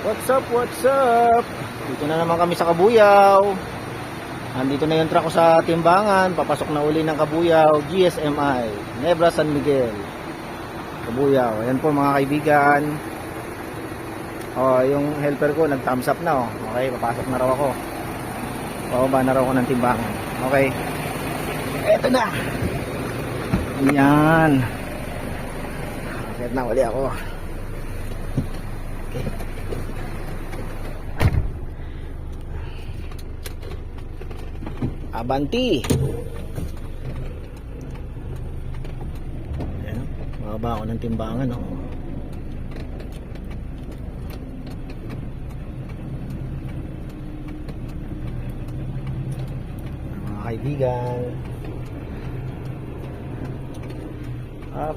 What's up, what's up? Dito na naman kami sa Kabuyaw. Andito na yung truck ko sa timbangan. Papasok na uli ng Kabuyaw GSMI Nebra San Miguel Kabuyaw. Ayan po mga kaibigan. Yung helper ko nag thumbs up na. Okay, papasok na raw ako. Bababa na raw ako ng timbangan. Okay, eto na. Ayan. Akit na uli ako. Okay. Abanti. Ayan, bababa ako ng timbangan, oh. Mga kaibigan. Up.